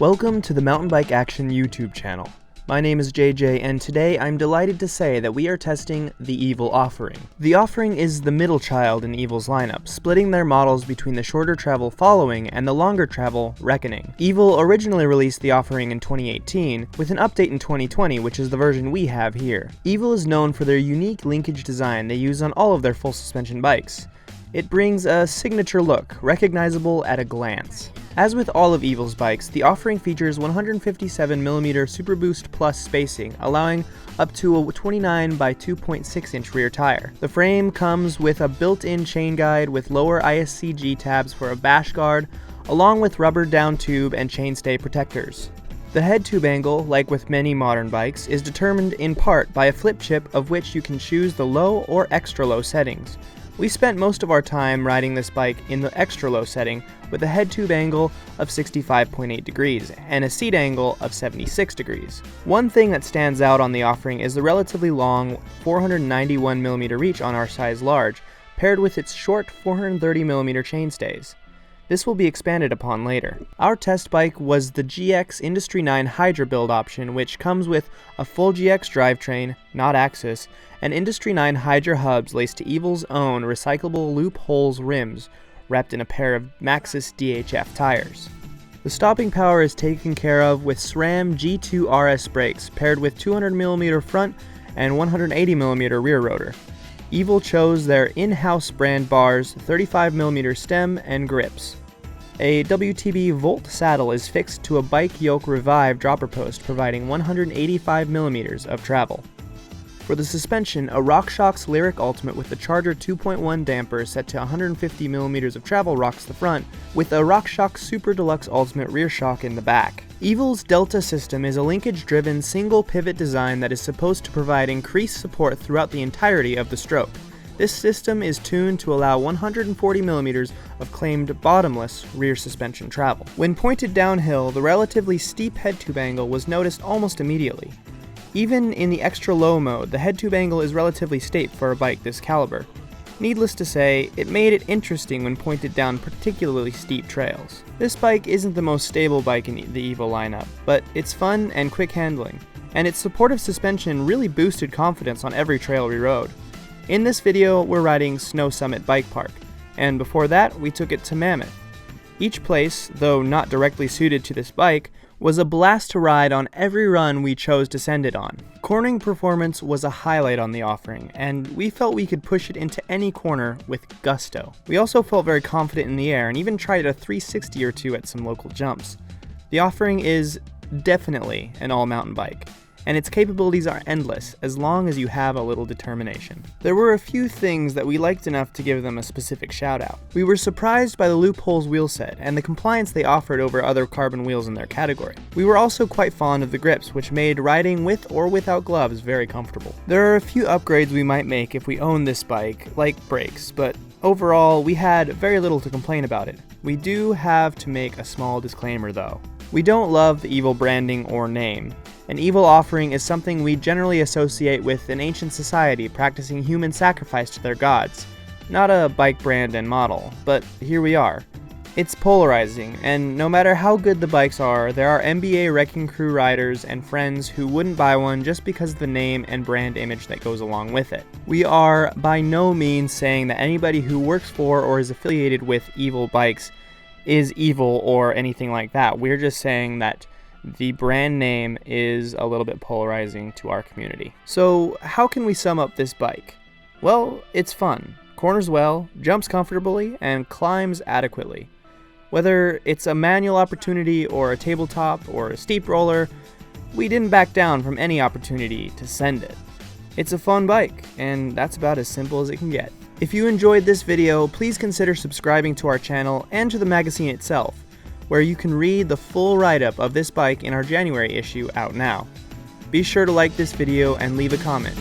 Welcome to the Mountain Bike Action YouTube channel. My name is JJ, and today I'm delighted to say that we are testing the Evil Offering. The Offering is the middle child in Evil's lineup, splitting their models between the shorter travel Following and the longer travel Reckoning. Evil originally released the Offering in 2018, with an update in 2020, which is the version we have here. Evil is known for their unique linkage design they use on all of their full suspension bikes. It brings a signature look, recognizable at a glance. As with all of Evil's bikes, the Offering features 157mm Super Boost Plus spacing, allowing up to a 29 by 2.6 inch rear tire. The frame comes with a built-in chain guide with lower ISCG tabs for a bash guard, along with rubber down tube and chainstay protectors. The head tube angle, like with many modern bikes, is determined in part by a flip chip of which you can choose the low or extra low settings. We spent most of our time riding this bike in the extra low setting with a head tube angle of 65.8 degrees and a seat angle of 76 degrees. One thing that stands out on the Offering is the relatively long 491mm reach on our size large, paired with its short 430mm chainstays. This will be expanded upon later. Our test bike was the GX Industry 9 Hydra build option, which comes with a full GX drivetrain, not Axis, and Industry 9 Hydra hubs laced to Evil's own recyclable loopholes rims, wrapped in a pair of Maxxis DHF tires. The stopping power is taken care of with SRAM G2 RS brakes, paired with 200mm front and 180mm rear rotor. Evil chose their in-house brand bars, 35mm stem, and grips. A WTB Volt saddle is fixed to a Bike Yoke Revive dropper post, providing 185mm of travel. For the suspension, a RockShox Lyric Ultimate with the Charger 2.1 damper set to 150mm of travel rocks the front, with a RockShox Super Deluxe Ultimate rear shock in the back. Evil's Delta system is a linkage-driven single pivot design that is supposed to provide increased support throughout the entirety of the stroke. This system is tuned to allow 140mm of claimed bottomless rear suspension travel. When pointed downhill, the relatively steep head tube angle was noticed almost immediately. Even in the extra low mode, the head tube angle is relatively steep for a bike this caliber. Needless to say, it made it interesting when pointed down particularly steep trails. This bike isn't the most stable bike in the Evil lineup, but it's fun and quick handling, and its supportive suspension really boosted confidence on every trail we rode. In this video, we're riding Snow Summit Bike Park, and before that, we took it to Mammoth. Each place, though not directly suited to this bike, was a blast to ride on every run we chose to send it on. Cornering performance was a highlight on the Offering, and we felt we could push it into any corner with gusto. We also felt very confident in the air and even tried a 360 or two at some local jumps. The Offering is definitely an all-mountain bike, and its capabilities are endless as long as you have a little determination. There were a few things that we liked enough to give them a specific shout out. We were surprised by the Loopholes wheel set and the compliance they offered over other carbon wheels in their category. We were also quite fond of the grips, which made riding with or without gloves very comfortable. There are a few upgrades we might make if we own this bike, like brakes, but overall we had very little to complain about it. We do have to make a small disclaimer though. We don't love the Evil branding or name. An Evil Offering is something we generally associate with an ancient society practicing human sacrifice to their gods, not a bike brand and model, but here we are. It's polarizing, and no matter how good the bikes are, there are NBA Wrecking Crew riders and friends who wouldn't buy one just because of the name and brand image that goes along with it. We are by no means saying that anybody who works for or is affiliated with Evil bikes is evil or anything like that. We're just saying that the brand name is a little bit polarizing to our community. So how can we sum up this bike? Well, it's fun, corners well, jumps comfortably, and climbs adequately. Whether it's a manual opportunity or a tabletop or a steep roller, we didn't back down from any opportunity to send it. It's a fun bike, and that's about as simple as it can get. If you enjoyed this video, please consider subscribing to our channel and to the magazine itself, where you can read the full write-up of this bike in our January issue out now. Be sure to like this video and leave a comment.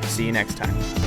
See you next time.